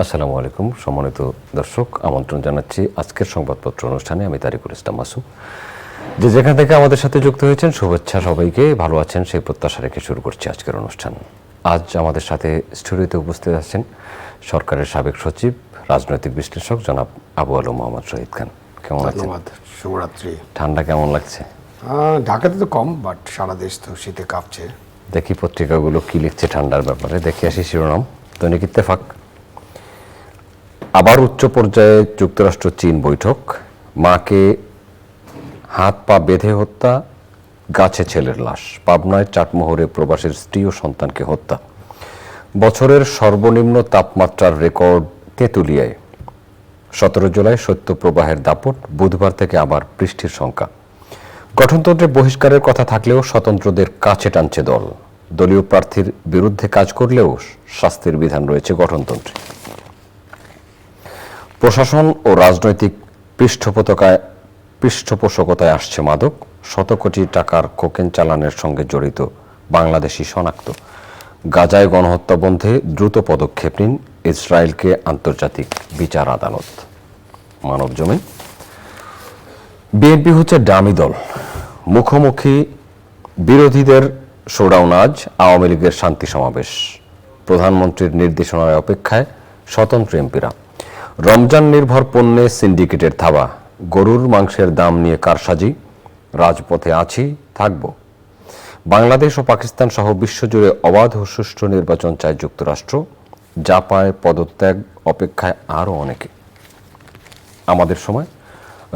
আসসালামু আলাইকুম সম্মানিত দর্শক, আমন্ত্রণ জানাচ্ছি আজকের সংবাদপত্র অনুষ্ঠানে। আমি তারিকুল ইসলাম মাসুম। যে যেখান থেকে আমাদের সাথে যুক্ত হয়েছেন, শুভেচ্ছা সবাইকে। ভালো আছেন সেই প্রত্যাশা রেখে শুরু করছি আজকের অনুষ্ঠান। আজ আমাদের সাথে স্টুডিওতে উপস্থিত আছেন সরকারের সাবেক সচিব, রাজনৈতিক বিশ্লেষক জনাব আবু আলম মোহাম্মদ শহীদ খান। কেমন আছেন? ধন্যবাদ। শুভরাত্রি। ঠান্ডা কেমন লাগছে? ঢাকাতে তো কম, বাট সারা দেশ তো শীতে কাঁপছে। দেখি পত্রিকাগুলো কি লিখছে ঠান্ডার ব্যাপারে। দেখে আসি শিরোনাম। দৈনিক ইত্তেফাক, আবার উচ্চ পর্যায়ে যুক্তরাষ্ট্র চীন বৈঠক, মাকে হাত পা বেঁধে হত্যা, গাছে ছেলের লাশ, পাবনায় চাটমোহরে প্রবাসীর স্ত্রী ও সন্তানকে হত্যা, বছরের সর্বনিম্ন তাপমাত্রার রেকর্ড তেঁতুলিয়ায়, 17 জুলাই শৈত্যপ্রবাহের দাপট, বুধবার থেকে আবার বৃষ্টির শঙ্কা, গঠনতন্ত্রে বহিষ্কারের কথা থাকলেও স্বতন্ত্রদের কাছে টানছে দল, দলীয় প্রার্থীর বিরুদ্ধে কাজ করলেও শাস্তির বিধান রয়েছে গঠনতন্ত্রে, প্রশাসন ও রাজনৈতিক পৃষ্ঠপোষকতায় আসছে মাদক, শত কোটি টাকার কোকেন চালানের সঙ্গে জড়িত বাংলাদেশি শনাক্ত, গাজায় গণহত্যা বন্ধে দ্রুত পদক্ষেপ নিন ইসরায়েলকে আন্তর্জাতিক বিচার আদালত। মানব জমিন, বিএনপি হচ্ছে ডামি দল, মুখোমুখি বিরোধীদের শোডাউন আজ, আওয়ামী লীগের শান্তি সমাবেশ, প্রধানমন্ত্রীর নির্দেশনার অপেক্ষায় স্বতন্ত্র এমপিরা, রমজান নির্ভর পণ্যে সিন্ডিকেটের থাবা, গরুর মাংসের দাম নিয়ে কারসাজি, রাজপথে আছি থাকব, বাংলাদেশ ও পাকিস্তান সহ বিশ্বজুড়ে অবাধ ও সুষ্ঠু নির্বাচন চায় যুক্তরাষ্ট্র, যা পায় পদত্যাগ, অপেক্ষায় আরও অনেকে। আমাদের সময়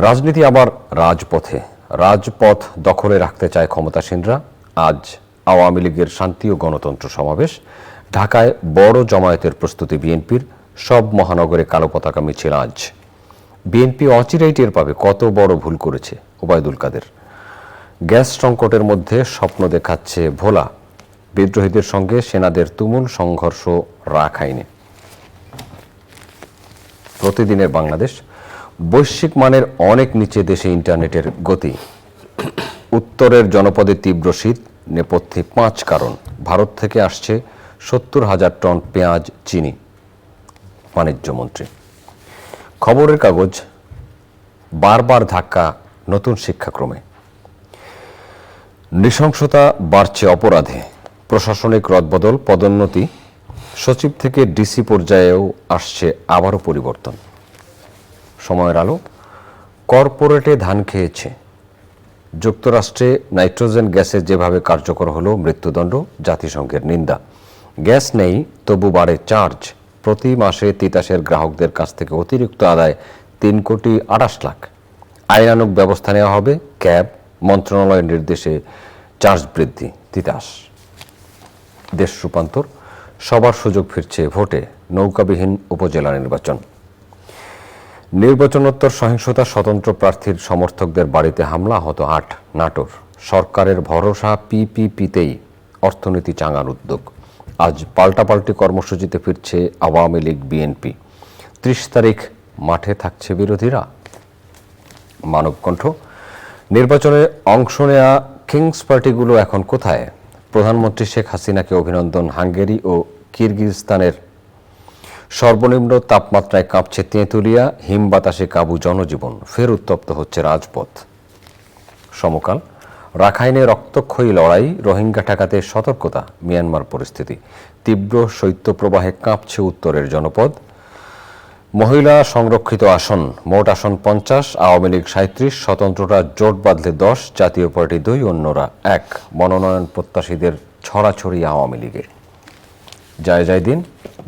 রাজনীতি আবার রাজপথে, রাজপথ দখলে রাখতে চায় ক্ষমতাসীনরা। আজ আওয়ামী লীগের শান্তি ও গণতন্ত্র সমাবেশ, ঢাকায় বড় জমায়েতের প্রস্তুতি বিএনপির, সব মহানগরে কালো পতাকা মিছিল আজ। বিএনপি অচিরেই টের পাবে কত বড় ভুল করেছে ওবায়দুল কাদের। গ্যাস সংকটের মধ্যে স্বপ্ন দেখাচ্ছে ভোলা, বিদ্রোহীদের সঙ্গে সেনাদের তুমুল সংঘর্ষ রাখাইনে। প্রতিদিনের বাংলাদেশ, বৈশ্বিক মানের অনেক নিচে দেশে ইন্টারনেটের গতি, উত্তরের জনপদে তীব্র শীত, নেপথ্যে 5 কারণ, ভারত থেকে আসছে 70,000 টন পেঁয়াজ, চিনি। বাণিজ্যমন্ত্রী, খবরের কাগজ, বারবার ধাক্কা নতুন শিক্ষাক্রমে, নৃশংসতা বাড়ছে অপরাধে, প্রশাসনিক রদবদল, পদোন্নতি, সচিব থেকে ডিসি পর্যায়েও আসছে আবারও পরিবর্তন। সময়ের আলো, কর্পোরেটে ধান খেয়েছে, যুক্তরাষ্ট্রে নাইট্রোজেন গ্যাসে যেভাবে কার্যকর হলো মৃত্যুদণ্ড, জাতিসংঘের নিন্দা, গ্যাস নেই তবু বাড়ে চার্জ, প্রতি মাসে তিতাসের গ্রাহকদের কাছ থেকে অতিরিক্ত আদায় 3,28,00,000, আইনানুগ ব্যবস্থা নেওয়া হবে, ক্যাব মন্ত্রণালয়ের নির্দেশে চার্জ বৃদ্ধি, তিতাস। দেশ রূপান্তর, সবার সুযোগ ফিরছে ভোটে, নৌকাবিহীন উপজেলা নির্বাচন। নির্বাচনোত্তর সহিংসতা, স্বতন্ত্র প্রার্থীর সমর্থকদের বাড়িতে হামলা, আহত 8, নাটোর। সরকারের ভরসা পিপিপিতেই অর্থনীতি চাঙার উদ্যোগ। আজ পাল্টাপাল্টি কর্মসূচিতে ফিরছে আওয়ামী লীগ, বিএনপি। 30 তারিখ মাঠে থাকছে বিরোধীরা। মানবকণ্ঠ, নির্বাচনে অংশ নেয়া কিংস পার্টিগুলো এখন কোথায়? প্রধানমন্ত্রী শেখ হাসিনাকে অভিনন্দন হাঙ্গেরি ও কিরগিজস্তানের। সর্বনিম্ন তাপমাত্রায় কাঁপছে তেঁতুলিয়া, হিম বাতাসে কাবু জনজীবন, ফের উত্তপ্ত হচ্ছে রাজপথ। সমকাল, রাখাইনে রক্তক্ষয়ী লড়াই, রোহিঙ্গা ঠেকাতে সতর্কতা, মিয়ানমার পরিস্থিতি, তীব্র শৈত্যপ্রবাহে কাঁপছে উত্তরের জনপদ। মহিলা সংরক্ষিত আসন, মোট আসন 50, আওয়ামী লীগ 37, স্বতন্ত্ররা জোট বাঁধলে 10, জাতীয় পার্টি 2, অন্যরা 1। মনোনয়ন প্রত্যাশীদের ছড়াছড়ি আওয়ামী লীগে। যায় দিন,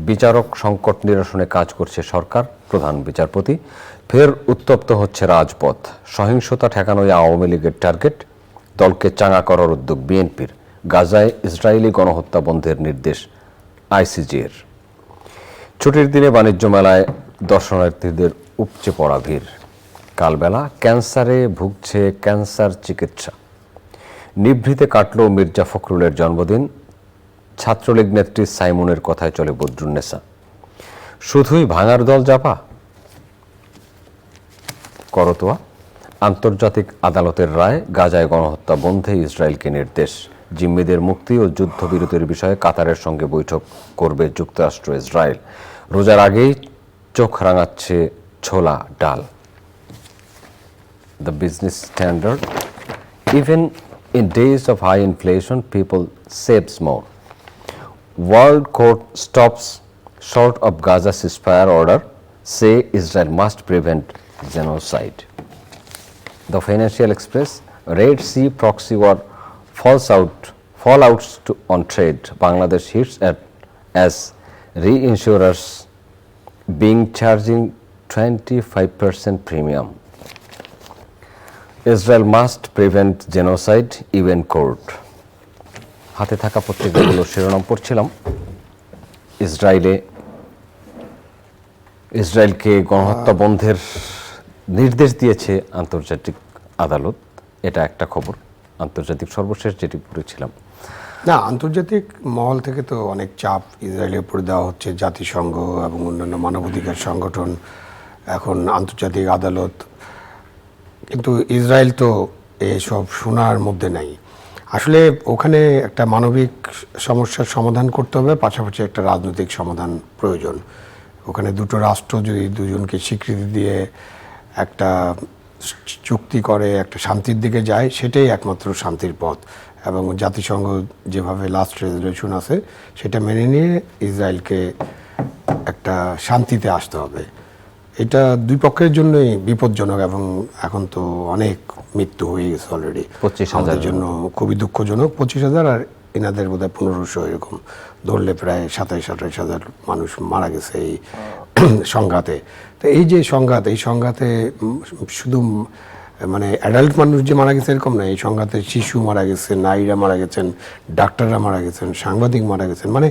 বিচারক সংকট নিরসনে কাজ করছে সরকার, প্রধান বিচারপতি। ফের উত্তপ্ত হচ্ছে রাজপথ, সহিংসতা ঠেকানোই আওয়ামী লীগের টার্গেট, দলকে চাঙা করার উদ্যোগ বিএনপির। গাজায় ইসরায়েলি গণহত্যা বন্ধের নির্দেশ আইসিজের। ছুটির দিনে বাণিজ্য মেলায় দর্শনার্থীদের উপচে পড়া ভিড়। কালবেলা, ক্যান্সারে ভুগছে ক্যান্সার চিকিৎসা। নিভৃতে কাটল মির্জা ফখরুলের জন্মদিন, ছাত্রলীগ নেত্রী সাইমুনের কথায় চলে বদরুন্নেসা। শুধুই ভাঙার দল জাপা। করতোয়া, আন্তর্জাতিক আদালতের রায়, গাজায় গণহত্যা বন্ধে ইসরায়েলকে নির্দেশ, জিম্মিদের মুক্তি ও যুদ্ধবিরতির বিষয়ে কাতারের সঙ্গে বৈঠক করবে যুক্তরাষ্ট্র ইসরায়েল। রোজার আগেই চোখ রাঙাচ্ছে ছোলা ডাল। The Business Standard. Even in days of high inflation, people saves more. World Court stops short of Gaza ceasefire order, say Israel must prevent genocide. The Financial Express. Red Sea proxy war fallouts on trade. Bangladesh hits as reinsurers being charging 25% premium. Israel must prevent genocide, UN court. হাতে থাকা পত্রিকাগুলোর শিরোনাম পড়ছিলাম। ইসরায়েলকে গণহত্যা বন্ধের নির্দেশ দিয়েছে আন্তর্জাতিক আদালত, এটা একটা খবর। আন্তর্জাতিক সর্বশেষ যেটি পড়েছিলাম, না, আন্তর্জাতিক মহল থেকে তো অনেক চাপ ইসরায়েলের উপর দেওয়া হচ্ছে, জাতিসংঘ এবং অন্যান্য মানবাধিকার সংগঠন, এখন আন্তর্জাতিক আদালত। কিন্তু ইসরায়েল তো এসব শোনার মধ্যে নাই। আসলে ওখানে একটা মানবিক সমস্যার সমাধান করতে হবে, পাশাপাশি একটা রাজনৈতিক সমাধান প্রয়োজন। ওখানে দুটো রাষ্ট্র যদি দুজনকে স্বীকৃতি দিয়ে একটা চুক্তি করে একটা শান্তির দিকে যায়, সেটাই একমাত্র শান্তির পথ। এবং জাতিসংঘ যেভাবে লাস্ট রেজলিউশন আছে সেটা মেনে নিয়ে ইসরায়েলকে একটা শান্তিতে আসতে হবে। এটা দুই পক্ষের জন্যই বিপজ্জনক এবং এখন তো অনেক মৃত্যু হয়ে গেছে অলরেডি। 25,000 জন্য খুবই দুঃখজনক। 25,000 আর এনাদের বোধহয় 1500, এরকম ধরলে প্রায় 27-28,000 মানুষ মারা গেছে এই সংঘাতে। তো এই যে সংঘাত, এই সংঘাতে শুধু মানে অ্যাডাল্ট মানুষ যে মারা গেছে এরকম না, এই সংঘাতে শিশু মারা গেছে, নারীরা মারা গেছেন, ডাক্তাররা মারা গেছেন, সাংবাদিক মারা গেছেন। মানে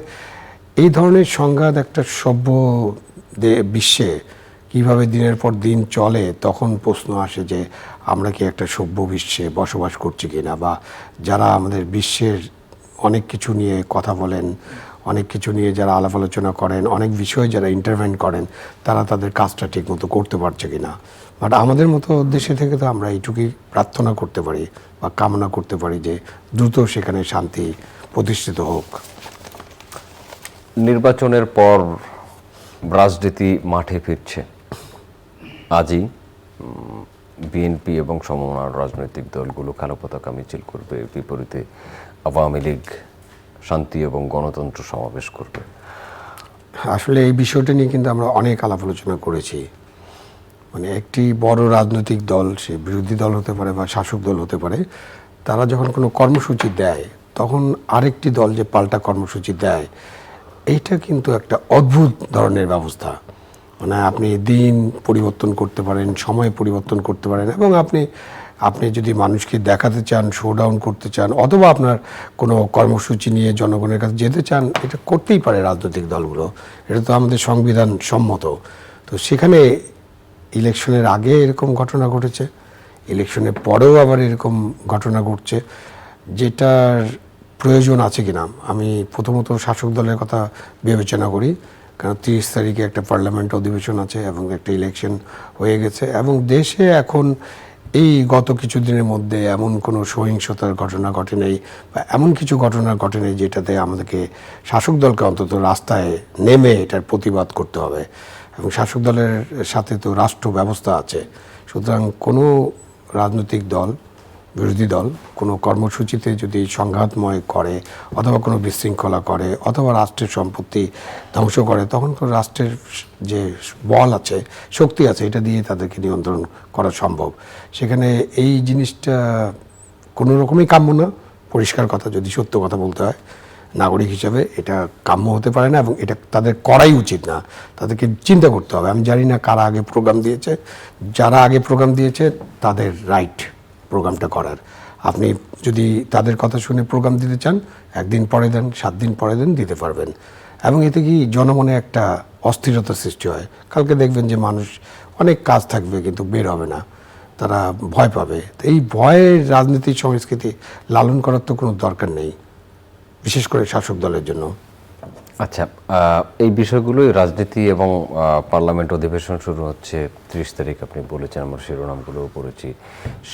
এই ধরনের সংঘাত একটা সভ্য বিশ্বে কিভাবে দিনের পর দিন চলে, তখন প্রশ্ন আসে যে আমরা কি একটা সভ্য বিশ্বে বসবাস করছি কিনা, বা যারা আমাদের বিশ্বের অনেক কিছু নিয়ে কথা বলেন, অনেক কিছু নিয়ে যারা আলাপ আলোচনা করেন, অনেক বিষয়ে যারা ইন্টারভেন করেন, তারা তাদের কাজটা ঠিক মতো করতে পারছে কিনা। বাট আমাদের মতো দেশে থেকে তো আমরা এইটুকুই প্রার্থনা করতে পারি বা কামনা করতে পারি যে দ্রুত সেখানে শান্তি প্রতিষ্ঠিত হোক। নির্বাচনের পর রাজনীতি মাঠে ফিরছে। আজই বিএনপি এবং সমমনা রাজনৈতিক দলগুলো কালো পতাকা মিছিল করবে, বিপরীতে আওয়ামী লীগ শান্তি এবং গণতন্ত্র সমাবেশ করবে। আসলে এই বিষয়টা নিয়ে কিন্তু আমরা অনেক আলাপ আলোচনা করেছি। মানে একটি বড় রাজনৈতিক দল, সে বিরোধী দল হতে পারে বা শাসক দল হতে পারে, তারা যখন কোনো কর্মসূচি দেয় তখন আরেকটি দল যে পাল্টা কর্মসূচি দেয়, এইটা কিন্তু একটা অদ্ভুত ধরনের ব্যবস্থা। মানে আপনি দিন পরিবর্তন করতে পারেন, সময় পরিবর্তন করতে পারেন, এবং আপনি যদি মানুষকে দেখাতে চান, শোডাউন করতে চান, অথবা আপনার কোনো কর্মসূচি নিয়ে জনগণের কাছে যেতে চান, এটা করতেই পারে রাজনৈতিক দলগুলো। এটা তো আমাদের সংবিধান সম্মত। তো সেখানে ইলেকশনের আগে এরকম ঘটনা ঘটেছে, ইলেকশনের পরেও আবার এরকম ঘটনা ঘটছে, যেটার প্রয়োজন আছে কিনা। আমি প্রথমত শাসক দলের কথা বিবেচনা করি, কারণ 30 তারিখে একটা পার্লামেন্ট অধিবেশন আছে এবং একটা ইলেকশন হয়ে গেছে, এবং দেশে এখন এই গত কিছুদিনের মধ্যে এমন কোনো সহিংসতার ঘটনা ঘটে নেই, বা এমন কিছু ঘটনা ঘটে নেই যেটাতে আমাদেরকে শাসক দলকে অন্তত রাস্তায় নেমে এটার প্রতিবাদ করতে হবে। এবং শাসক দলের সাথে তো রাষ্ট্র ব্যবস্থা আছে। সুতরাং কোনো রাজনৈতিক দল, বিরোধী দল কোনো কর্মসূচিতে যদি সংঘাতময় করে, অথবা কোনো বিশৃঙ্খলা করে, অথবা রাষ্ট্রের সম্পত্তি ধ্বংস করে, তখন তো রাষ্ট্রের যে বল আছে, শক্তি আছে, এটা দিয়ে তাদেরকে নিয়ন্ত্রণ করা সম্ভব। সেখানে এই জিনিসটা কোনো রকমই কাম্য না। পরিষ্কার কথা, যদি সত্য কথা বলতে হয়, নাগরিক হিসাবে এটা কাম্য হতে পারে না, এবং এটা তাদের করাই উচিত না। তাদেরকে চিন্তা করতে হবে। আমি জানি না কারা আগে প্রোগ্রাম দিয়েছে, যারা আগে প্রোগ্রাম দিয়েছে তাদের রাইট প্রোগ্রামটা করার। আপনি যদি তাদের কথা শুনে প্রোগ্রাম দিতে চান, একদিন পরে দেন, 7 দিন পরে দেন, দিতে পারবেন। এবং এতে কি জনমনে একটা অস্থিরতা সৃষ্টি হয়। কালকে দেখবেন যে মানুষ অনেক কাজ থাকবে কিন্তু বের হবে না, তারা ভয় পাবে। তো এই ভয়ের রাজনীতির সংস্কৃতি লালন করার তো কোনো দরকার নেই, বিশেষ করে শাসক দলের জন্য। আচ্ছা, এই বিষয়গুলোই রাজনীতি এবং পার্লামেন্ট অধিবেশন শুরু হচ্ছে 30 তারিখ, আপনি বলেছেন, আমরা শিরোনামগুলোও পড়েছি।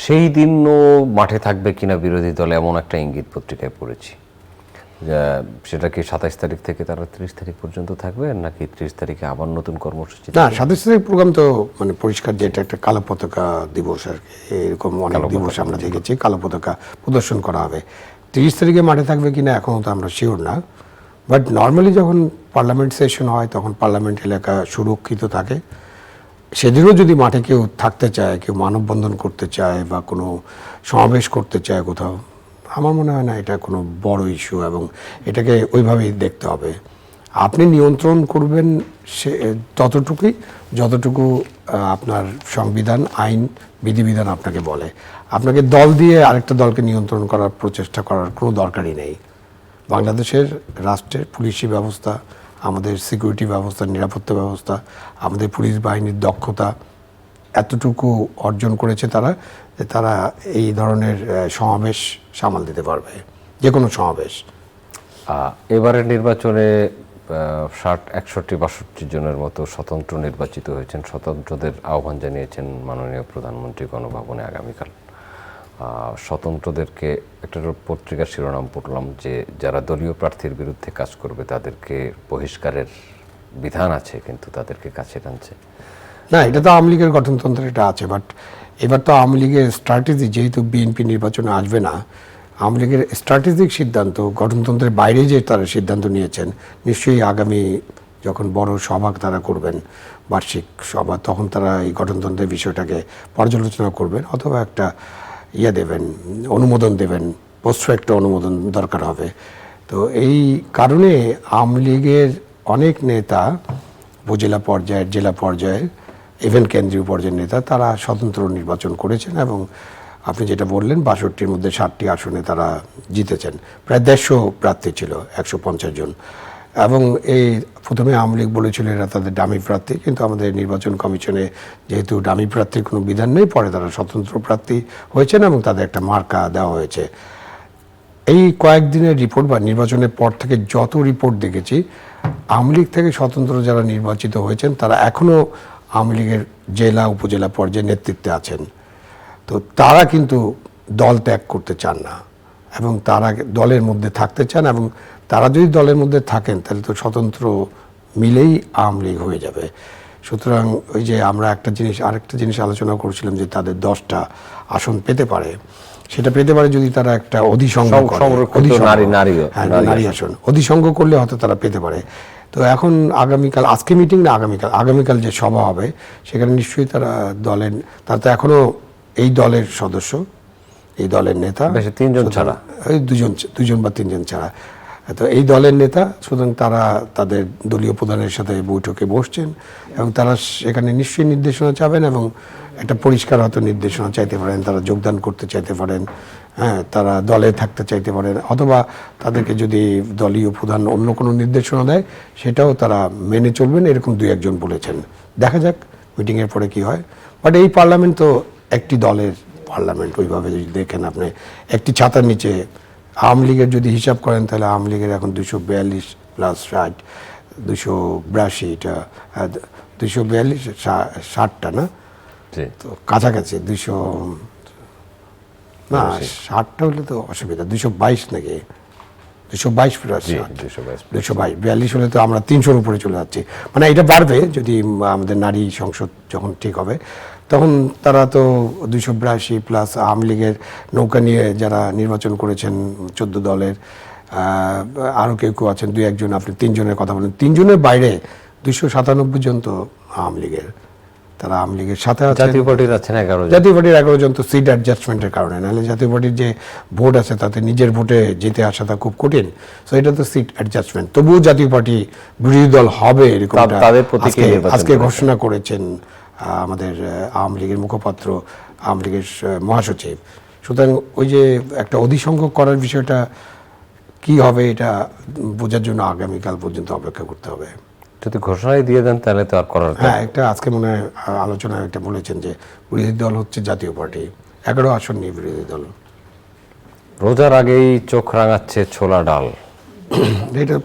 সেই দিনও মাঠে থাকবে কিনা বিরোধী দল এমন একটা ইঙ্গিত পত্রিকায় পড়েছি। সেটা কি 27 তারিখ থেকে তারা 30 তারিখ পর্যন্ত থাকবে, নাকি 30 তারিখে আবার নতুন কর্মসূচি? না, 27 তারিখ প্রোগ্রাম তো মানে পরিষ্কার যে এটা একটা কালো পতাকা দিবস আর কি, এরকম অনেক দিবস আমরা দেখেছি কালো পতাকা প্রদর্শন করা হবে। 30 তারিখে মাঠে থাকবে কিনা এখনও তো আমরা শিওর না, বাট নর্মালি যখন পার্লামেন্ট সেশন হয় তখন পার্লামেন্ট এলাকা সুরক্ষিত থাকে। সেদিনও যদি মাঠে কেউ থাকতে চায়, কেউ মানববন্ধন করতে চায় বা কোনো সমাবেশ করতে চায় কোথাও, আমার মনে হয় না এটা কোনো বড় ইস্যু, এবং এটাকে ওইভাবেই দেখতে হবে। আপনি নিয়ন্ত্রণ করবেন সে যতটুকু আপনার সংবিধান, আইন, বিধিবিধান আপনাকে বলে। আপনাকে দল দিয়ে আরেকটা দলকে নিয়ন্ত্রণ করার প্রচেষ্টা করার কোনো দরকারই নেই। বাংলাদেশের রাষ্ট্রের পুলিশি ব্যবস্থা, আমাদের সিকিউরিটি ব্যবস্থা, নিরাপত্তা ব্যবস্থা, আমাদের পুলিশ বাহিনীর দক্ষতা এতটুকু অর্জন করেছে তারা, যে তারা এই ধরনের সমাবেশ সামাল দিতে পারবে, যে কোনো সমাবেশ। এবারের নির্বাচনে 60, 61, 62 জনের মতো স্বতন্ত্র নির্বাচিত হয়েছেন। স্বতন্ত্রদের আহ্বান জানিয়েছেন মাননীয় প্রধানমন্ত্রী গণভবনে আগামীকাল। স্বতন্ত্রদেরকে একটা পত্রিকার শিরোনাম পড়লাম যে যারা দলীয় প্রার্থীর বিরুদ্ধে কাজ করবে তাদেরকে বহিষ্কারের বিধান আছে, কিন্তু তাদেরকে কাছে টানছে না। এটা তো আওয়ামী লীগের গঠনতন্ত্রে এটা আছে, বাট এবার তো আওয়ামী লীগের স্ট্র্যাটেজি, যেহেতু বিএনপি নির্বাচনে আসবে না, আওয়ামী লীগের স্ট্র্যাটেজিক সিদ্ধান্ত, গঠনতন্ত্রের বাইরে যে তারা সিদ্ধান্ত নিয়েছেন, নিশ্চয়ই আগামী যখন বড় সভা তারা করবেন, বার্ষিক সভা, তখন তারা এই গঠনতন্ত্রের বিষয়টাকে পর্যালোচনা করবেন, অথবা একটা দেবেন, অনুমোদন দেবেন, পোস্ট একটা অনুমোদন দরকার হবে। তো এই কারণে আওয়ামী লীগের অনেক নেতা, উপজেলা পর্যায়ের, জেলা পর্যায়ের, ইভেন কেন্দ্রীয় পর্যায়ের নেতা, তারা স্বতন্ত্র নির্বাচন করেছেন, এবং আপনি যেটা বললেন 62-র মধ্যে 60টি আসনে তারা জিতেছেন। প্রায় 150 প্রার্থী ছিল, 150 জন। এবং এই প্রথমে আওয়ামী লীগ বলেছিল এরা তাদের ডামি প্রার্থী, কিন্তু আমাদের নির্বাচন কমিশনে যেহেতু ডামি প্রার্থীর কোনো বিধান নেই, পরে তারা স্বতন্ত্র প্রার্থী হয়েছেন এবং তাদের একটা মার্কা দেওয়া হয়েছে। এই কয়েকদিনের রিপোর্ট বা নির্বাচনের পর থেকে যত রিপোর্ট দেখেছি, আওয়ামী লীগ থেকে স্বতন্ত্র যারা নির্বাচিত হয়েছেন তারা এখনও আওয়ামী লীগের জেলা, উপজেলা পর্যায়ে নেতৃত্বে আছেন। তো তারা কিন্তু দল ত্যাগ করতে চান না, এবং তারা দলের মধ্যে থাকতে চান, এবং তারা যদি দলের মধ্যে থাকেন তাহলে তো স্বতন্ত্র মিলেই আওয়ামী লীগ হয়ে যাবে। সুতরাং ওই যে আমরা আরেকটা জিনিস আলোচনা করছিলাম যে তাদের 10টা আসন পেতে পারে, সেটা পেতে পারে যদি তারা একটা অধিসংঘ নারী আসন অধিসংঘ করলে হয়তো তারা পেতে পারে। তো এখন আগামীকাল যে সভা হবে সেখানে নিশ্চয়ই তারা তারা তো এখনো এই দলের সদস্য, এই দলের নেতা, 3 জন ছাড়া, ওই 2জন বা 3 জন ছাড়া, তো এই দলের নেতা। সুতরাং তারা তাদের দলীয় প্রধানের সাথে বৈঠকে বসছেন, এবং তারা সেখানে নিশ্চয়ই নির্দেশনা চাবেন, এবং একটা পরিষ্কার হয়তো নির্দেশনা চাইতে পারেন, তারা যোগদান করতে চাইতে পারেন, হ্যাঁ, তারা দলে থাকতে চাইতে পারেন, অথবা তাদেরকে যদি দলীয় প্রধান অন্য কোনো নির্দেশনা দেয় সেটাও তারা মেনে চলবেন, এরকম 2-1 জন বলেছেন। দেখা যাক মিটিংয়ের পরে কি হয়। বাট এই পার্লামেন্ট তো একটি দলের পার্লামেন্ট, ওইভাবে যদি দেখেন আপনি, একটি ছাতার নিচে আওয়ামী লীগের যদি হিসাব করেন তাহলে আওয়ামী লীগের এখন 242 প্লাস 60, 282টা, 242, 60টা না, তো কাছাকাছি 200 না, 60টা হলে তো অসুবিধা, 222 নাকি, 222 প্লাস 222, 42 হলে তো আমরা 300-র উপরে চলে যাচ্ছি। মানে এটা বাড়বে যদি আমাদের নারী সংসদ যখন ঠিক হবে, তখন তারা তো 282 প্লাস আওয়ামী লীগের নৌকা নিয়ে যারা নির্বাচন করেছেন 14 দলের, আরও কেউ আছেন 2-1 জন, আপনি 3 জনের কথা বলেন, 3 জনের বাইরে 297 জন তো আওয়ামী লীগের, তারা আওয়ামী লীগের সাথে আছে। জাতীয় পার্টির আছেন 11 জন, জাতীয় পার্টির 11 জন তো সিট অ্যাডজাস্টমেন্টের কারণে, নাহলে জাতীয় পার্টির যে ভোট আছে তাতে নিজের ভোটে জিতে আসাটা খুব কঠিন। সো এটা তো সিট অ্যাডজাস্টমেন্ট। তবুও জাতীয় পার্টি বিরোধী দল হবে এরকম আজকে ঘোষণা করেছেন আমাদের আওয়ামী লীগের মুখপাত্র, আওয়ামী লীগের মহাসচিব। সুতরাং ওই যে একটা অধিসংঘ করার বিষয়টা কি হবে এটা বোঝার জন্য আগামীকাল পর্যন্ত অপেক্ষা করতে হবে। যদি ঘোষণাই দিয়ে দেন তাহলে তো আর করার, হ্যাঁ, একটা আজকে মনে হয় আলোচনায় এটা বলেছেন যে বিরোধী দল হচ্ছে জাতীয় পার্টি, 11 আসন নিয়ে বিরোধী দল। রোজার আগেই চোখ রাঙাচ্ছে ছোলা ডাল, এটা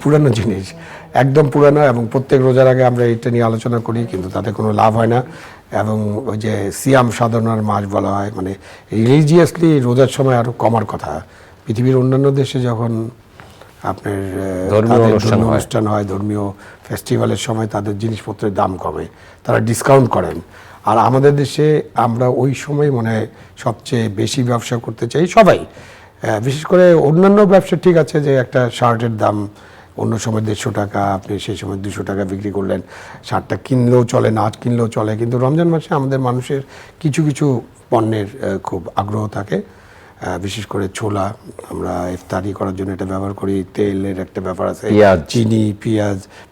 পুরানো জিনিস, একদম পুরানো, এবং প্রত্যেক রোজার আগে আমরা এটা নিয়ে আলোচনা করি, কিন্তু তাতে কোনো লাভ হয় না। এবং ওই যে সিয়াম সাধনার মাস বলা হয়, মানে রিলিজিয়াসলি রোজার সময় আরও কমার কথা। পৃথিবীর অন্যান্য দেশে যখন আপনার ধর্মীয় অনুষ্ঠান হয়, ধর্মীয় ফেস্টিভ্যালের সময় তাদের জিনিসপত্রের দাম কমে, তারা ডিসকাউন্ট করেন। আর আমাদের দেশে আমরা ওই সময় মনে হয় সবচেয়ে বেশি ব্যবসা করতে চাই সবাই। বিশেষ করে অন্যান্য ব্যবসা ঠিক আছে, যে একটা শার্টের দাম অন্য সময় 150 টাকা, আপনি সেই সময় 200 টাকা বিক্রি করলেন, শার্টটা কিনলেও চলে, না কিনলেও চলে। কিন্তু রমজান মাসে আমাদের মানুষের কিছু কিছু পণ্যের খুব আগ্রহ থাকে, বিশেষ করে ছোলা, আমরা ইফতারি করার জন্য এটা ব্যবহার করি, তেলের একটা ব্যাপার আছে, চিনি,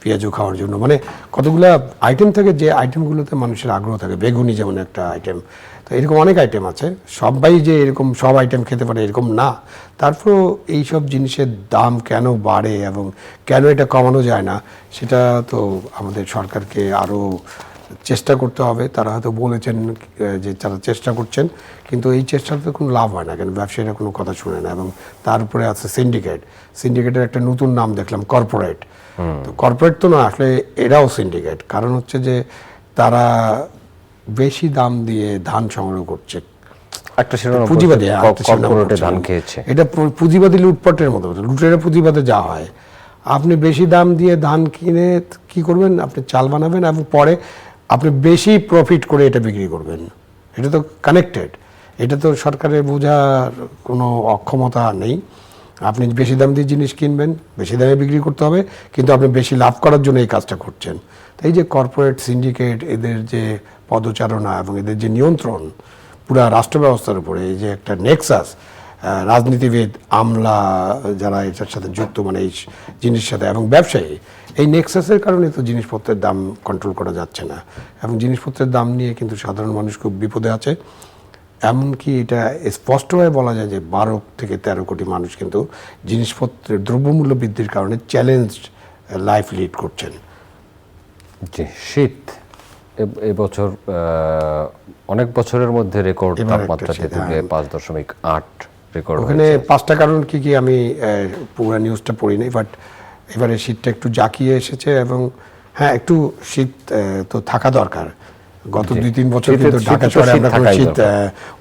পেঁয়াজও খাওয়ার জন্য, মানে কতগুলা আইটেম থাকে যে আইটেমগুলোতে মানুষের আগ্রহ থাকে। বেগুনি যেমন একটা আইটেম, তো এরকম অনেক আইটেম আছে। সবাই যে এরকম সব আইটেম খেতে পারে এরকম না। তারপরেও এইসব জিনিসের দাম কেন বাড়ে এবং কেন এটা কমানো যায় না, সেটা তো আমাদের সরকারকে আরও চেষ্টা করতে হবে। তারা হয়তো বলেছেন যে তারা চেষ্টা করছেন, কিন্তু এই চেষ্টাতে কোনো লাভ হয় না, কেন ব্যবসায়ীরা কোনো কথা শুনে না। এবং তার উপরে আছে সিন্ডিকেটের একটা নতুন নাম দেখলাম, কর্পোরেট। তো কর্পোরেট তো না, আসলে এরাও সিন্ডিকেট। কারণ হচ্ছে যে তারা বেশি দাম দিয়ে ধান সংগ্রহ করছে, একটা শিরোনাম পুঁজিবাদী কর্পোরেটে ধান খেয়েছে, এটা পুঁজিবাদী লুটপাটের মতো। লুটেরা পুঁজিবাদে যা হয়, আপনি বেশি দাম দিয়ে ধান কিনে কি করবেন, আপনি চাল বানাবেন এবং পরে আপনি বেশি প্রফিট করে এটা বিক্রি করবেন। এটা তো কানেক্টেড, এটা তো সরকারের বোঝার কোনো অক্ষমতা নেই। আপনি বেশি দাম দিয়ে জিনিস কিনবেন, বেশি দামে বিক্রি করতে হবে, কিন্তু আপনি বেশি লাভ করার জন্য এই কাজটা করছেন। তাই এই যে কর্পোরেট সিন্ডিকেট, এদের যে পদচারণা এবং এদের যে নিয়ন্ত্রণ পুরা রাষ্ট্র ব্যবস্থার উপরে, এই যে একটা নেক্সাস, রাজনীতিবিদ, আমলা যারা এটার সাথে যুক্ত, মানে এই জিনিসের সাথে, এবং ব্যবসায়ী, এই নেক্সাসের কারণে তো জিনিসপত্রের দাম কন্ট্রোল করা যাচ্ছে না। এবং জিনিসপত্রের দাম নিয়ে কিন্তু সাধারণ মানুষ খুব বিপদে আছে। এমনকি এটা স্পষ্টভাবে বলা যায় যে 12 থেকে 13 কোটি মানুষ কিন্তু জিনিসপত্রের দ্রব্যমূল্য বৃদ্ধির কারণে চ্যালেঞ্জড লাইফ লিড করছেন। যে শীত এবছর অনেক বছরের মধ্যে রেকর্ড তাপমাত্রাতে তুলে 5.8 রেকর্ড। ওখানে 5টা কারণ কি কি আমি পুরো নিউজটা পড়িনি, বাট এবারে শীতটা একটু জাঁকিয়ে এসেছে। এবং হ্যাঁ, একটু শীত তো থাকা দরকার। গত 2-3 বছর কিন্তু ঢাকা শহরে আমরা কোনো শীত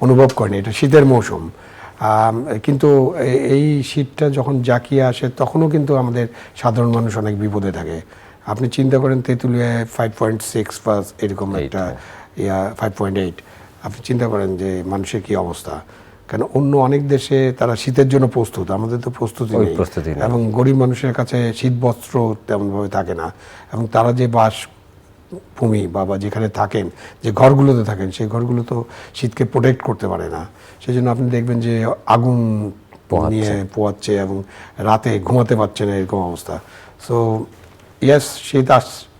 অনুভব করিনি, এটা শীতের মৌসুম। কিন্তু এই শীতটা যখন জাঁকিয়ে আসে তখনও কিন্তু আমাদের সাধারণ মানুষ অনেক বিপদে থাকে। আপনি চিন্তা করেন তেঁতুলিয়ায় 5.6 প্লাস এরকম একটা 5.8, আপনি চিন্তা করেন যে মানুষের কি অবস্থা। কেন অন্য অনেক দেশে তারা শীতের জন্য প্রস্তুত, আমাদের তো প্রস্তুতি নেই। এবং গরিব মানুষের কাছে শীত বস্ত্র তেমনভাবে থাকে না। এবং তারা যে ভূমি বা যেখানে থাকেন, যে ঘরগুলোতে থাকেন, সেই ঘরগুলো তো শীতকে প্রোটেক্ট করতে পারে না। সেই জন্য আপনি দেখবেন যে আগুন নিয়ে পোয়াচ্ছে এবং রাতে ঘুমাতে পারছে না, এরকম অবস্থা। সো ইয়েস, শীত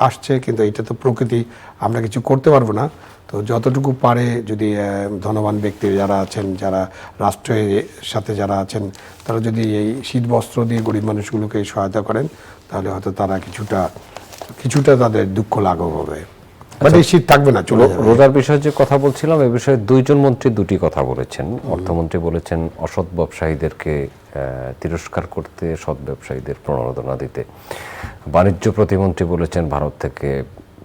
আসছে, কিন্তু এটা তো প্রকৃতি, আমরা কিছু করতে পারবো না। তো যতটুকু পারে যদি ধনবান ব্যক্তি যারা আছেন, যারা রাষ্ট্রের সাথে যারা আছেন, তারা যদি এই শীত বস্ত্র দিয়ে গরিব মানুষগুলোকে সহায়তা করেন, তাহলে হয়তো তারা কিছুটা তাদের দুঃখ লাঘব হবে। বাট এই শীত থাকবে না, চলে যাবে। রোজার বিষয়ে যে কথা বলছিলাম, এই বিষয়ে 2 জন মন্ত্রী 2টি কথা বলেছেন। অর্থমন্ত্রী বলেছেন অসৎ ব্যবসায়ীদেরকে তিরস্কার করতে, সৎ ব্যবসায়ীদের প্রণোদনা দিতে। বাণিজ্য প্রতিমন্ত্রী বলেছেন ভারত থেকে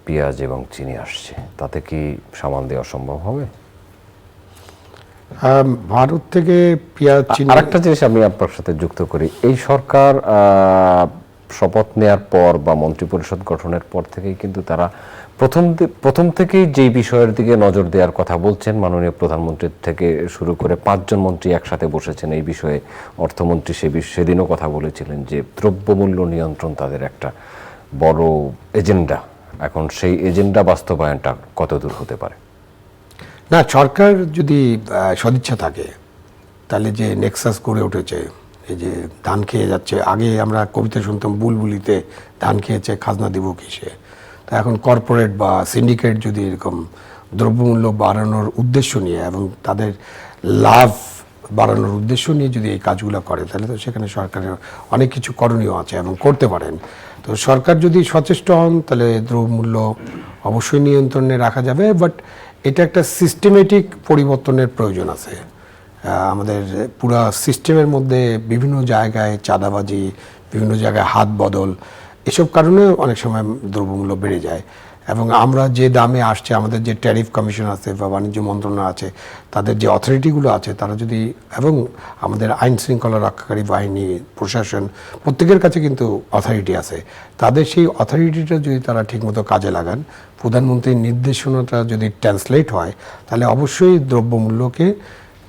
পেঁয়াজ এবং চিনি আসছে, তাতে কি সামাল দেওয়া সম্ভব হবে? ভারত থেকে পেঁয়াজ, চিনি। আরেকটা জিনিস আমি আপনার সাথে যুক্ত করি, এই সরকার শপথ নেয়ার পর বা মন্ত্রিপরিষদ গঠনের পর থেকেই কিন্তু তারা প্রথম থেকেই যেই বিষয়ের দিকে নজর দেওয়ার কথা বলছেন, মাননীয় প্রধানমন্ত্রীর থেকে শুরু করে 5 জন মন্ত্রী একসাথে বসেছেন এই বিষয়ে। অর্থমন্ত্রী সেদিনও কথা বলেছিলেন যে দ্রব্যমূল্য নিয়ন্ত্রণ তাদের একটা বড় এজেন্ডা। এখন সেই এজেন্ডা বাস্তবায়নটা কতদূর হতে পারে? না, সরকার যদি সদিচ্ছা থাকে, তাহলে যে নেক্সাস গড়ে উঠেছে, এই যে ধান খেয়ে যাচ্ছে, আগে আমরা কবিতা শুনতাম বুলবুলিতে ধান খেয়েছে খাজনা দিব কিসে, তা এখন কর্পোরেট বা সিন্ডিকেট যদি এরকম দ্রব্যমূল্য বাড়ানোর উদ্দেশ্য নিয়ে এবং তাদের লাভ বাড়ানোর উদ্দেশ্য নিয়ে যদি এই কাজগুলো করে, তাহলে তো সেখানে সরকারের অনেক কিছু করণীয় আছে এবং করতে পারেন। তো সরকার যদি সচেষ্ট হন, তাহলে দ্রব্যমূল্য অবশ্যই নিয়ন্ত্রণে রাখা যাবে। বাট এটা একটা সিস্টেমেটিক পরিবর্তনের প্রয়োজন আছে। আমাদের পুরা সিস্টেমের মধ্যে বিভিন্ন জায়গায় চাঁদাবাজি, বিভিন্ন জায়গায় হাত বদল, এসব কারণে অনেক সময় দ্রব্যমূল্য বেড়ে যায়। এবং আমরা যে দামে আসছে, আমাদের যে ট্যারিফ কমিশন আছে বা বাণিজ্য মন্ত্রণালয় আছে, তাদের যে অথরিটিগুলো আছে, তারা যদি, এবং আমাদের আইন শৃঙ্খলা রক্ষাকারী বাহিনী, প্রশাসন, প্রত্যেকের কাছে কিন্তু অথরিটি আছে, তাদের সেই অথরিটিটা যদি তারা ঠিকমতো কাজে লাগান, প্রধানমন্ত্রীর নির্দেশনাটা যদি ট্রান্সলেট হয়, তাহলে অবশ্যই দ্রব্যমূল্যকে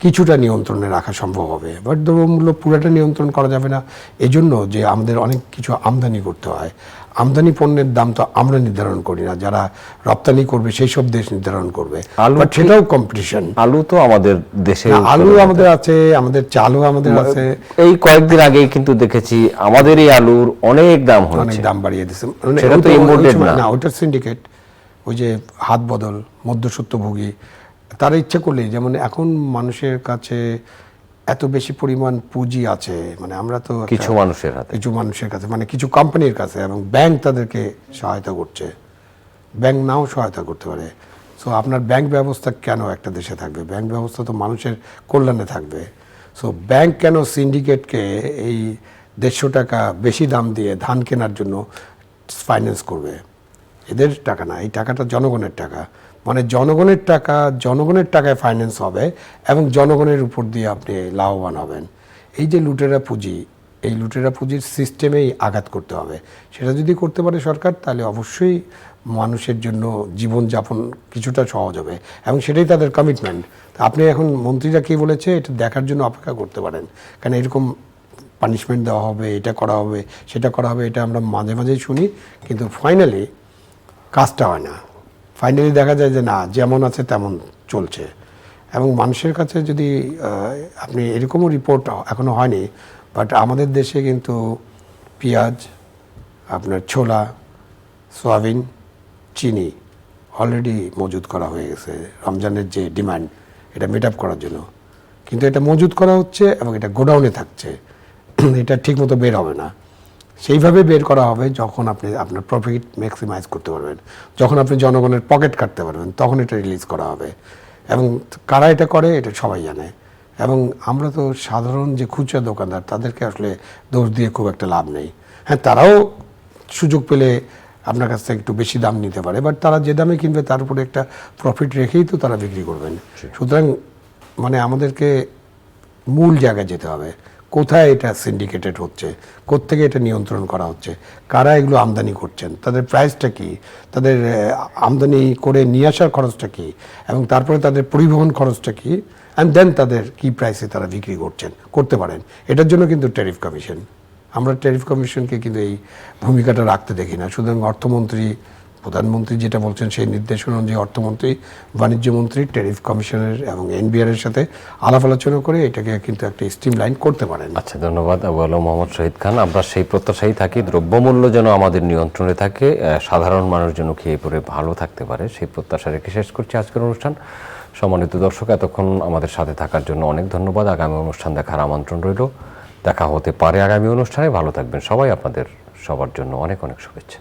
কিছুটা নিয়ন্ত্রণে রাখা সম্ভব হবে। বাট দ্রব্যমূল্য পুরোটা নিয়ন্ত্রণ করা যাবে না, এজন্য যে আমাদের অনেক কিছু আমদানি করতে হয়। আমদানি পণ্যের দাম তো আমরা নির্ধারণ করি না, যারা রপ্তানি করবে সেই সব দেশ নির্ধারণ করবে। বাট সেটাও কম্পিটিশন। আলু তো আমাদের দেশে, আলু আমাদের আছে, আমাদের চালও আমাদের আছে। এই কয়েকদিন আগেই কিন্তু দেখেছি আমাদের এই আলুর অনেক দাম অনেক হয়েছে। দাম বাড়িয়ে দিচ্ছে। সেটা তো imported না। ওটার সিন্ডিকেট, ওই যে হাত বদল, মধ্যস্বত্বভোগী, তারা ইচ্ছা করলে, যেমন এখন মানুষের কাছে এত বেশি পরিমাণ পুঁজি আছে, মানে আমরা তো কিছু মানুষের হাতে, কিছু মানুষের কাছে, মানে কিছু কোম্পানির কাছে, এবং ব্যাংক তাদেরকে সহায়তা করছে, ব্যাংক নাও সহায়তা করতে পারে। সো আপনার ব্যাংক ব্যবস্থা কেন একটা দেশে থাকবে? ব্যাংক ব্যবস্থা তো মানুষের কল্যাণে থাকবে। সো ব্যাংক কেন সিন্ডিকেটকে এই 150 টাকা বেশি দাম দিয়ে ধান কেনার জন্য ফাইন্যান্স করবে? এদের টাকা না, এই টাকাটা জনগণের টাকা, মানে জনগণের টাকা, জনগণের টাকায় ফাইন্যান্স হবে এবং জনগণের উপর দিয়ে আপনি লাভবান হবেন। এই যে লুটেরা পুঁজি, এই লুটেরা পুঁজির সিস্টেমেই আঘাত করতে হবে। সেটা যদি করতে পারে সরকার, তাহলে অবশ্যই মানুষের জন্য জীবনযাপন কিছুটা সহজ হবে, এবং সেটাই তাদের কমিটমেন্ট। আপনি এখন মন্ত্রীরা কী বলেছে এটা দেখার জন্য অপেক্ষা করতে পারেন, কারণ এরকম পানিশমেন্ট দেওয়া হবে, এটা করা হবে, সেটা করা হবে, এটা আমরা মাঝে মাঝেই শুনি, কিন্তু ফাইনালি কাজটা হয় না। ফাইনালি দেখা যায় যে না, যেমন আছে তেমন চলছে। এবং মানুষের কাছে যদি আপনি, এরকমও রিপোর্ট এখনও হয়নি, বাট আমাদের দেশে কিন্তু পেঁয়াজ, আপনার ছোলা, সয়াবিন, চিনি অলরেডি মজুত করা হয়ে গেছে রমজানের যে ডিমান্ড, এটা মিট আপ করার জন্য। কিন্তু এটা মজুত করা হচ্ছে এবং এটা গোডাউনে থাকছে, এটা ঠিকমতো বের হবে না। সেইভাবে বের করা হবে যখন আপনি আপনার প্রফিট ম্যাক্সিমাইজ করতে পারবেন, যখন আপনি জনগণের পকেট কাটতে পারবেন, তখন এটা রিলিজ করা হবে। এবং কারা এটা করে এটা সবাই জানে। এবং আমরা তো সাধারণ যে খুচরা দোকানদার, তাদেরকে আসলে দোষ দিয়ে খুব একটা লাভ নেই। হ্যাঁ, তারাও সুযোগ পেলে আপনার কাছ থেকে একটু বেশি দাম নিতে পারে, বাট তারা যে দামে কিনবে তার উপরে একটা প্রফিট রেখেই তো তারা বিক্রি করবেন। সুতরাং মানে আমাদেরকে মূল জায়গায় যেতে হবে, কোথায় এটা সিন্ডিকেটেড হচ্ছে, কোত্থেকে এটা নিয়ন্ত্রণ করা হচ্ছে, কারা এগুলো আমদানি করছেন, তাদের প্রাইসটা কী, তাদের আমদানি করে নিয়ে আসার খরচটা কী, এবং তারপরে তাদের পরিবহন খরচটা কী, অ্যান্ড দেন তাদের কী প্রাইসে তারা বিক্রি করতে পারেন। এটার জন্য কিন্তু ট্যারিফ কমিশন, আমরা ট্যারিফ কমিশনকে কিন্তু এই ভূমিকাটা রাখতে দেখি না। সুতরাং অর্থমন্ত্রী, প্রধানমন্ত্রী যেটা বলছেন সেই নির্দেশনা অনুযায়ী অর্থমন্ত্রী, বাণিজ্যমন্ত্রী, ট্যারিফ কমিশনের এবং এনবিআর এর সাথে আলাপ আলোচনা করে এটাকে কিন্তু একটা স্ট্রিম লাইন করতে পারেন। আচ্ছা, ধন্যবাদ আবু আলম মোহাম্মদ শহীদ খান। আমরা সেই প্রত্যাশাই থাকি, দ্রব্যমূল্য যেন আমাদের নিয়ন্ত্রণে থাকে, সাধারণ মানুষ যেন খেয়ে পরে ভালো থাকতে পারে, সেই প্রত্যাশা রেখে শেষ করছি আজকের অনুষ্ঠান। সম্মানিত দর্শক, এতক্ষণ আমাদের সাথে থাকার জন্য অনেক ধন্যবাদ। আগামী অনুষ্ঠান দেখার আমন্ত্রণ রইল, দেখা হতে পারে আগামী অনুষ্ঠানে। ভালো থাকবেন সবাই, আপনাদের সবার জন্য অনেক অনেক শুভেচ্ছা।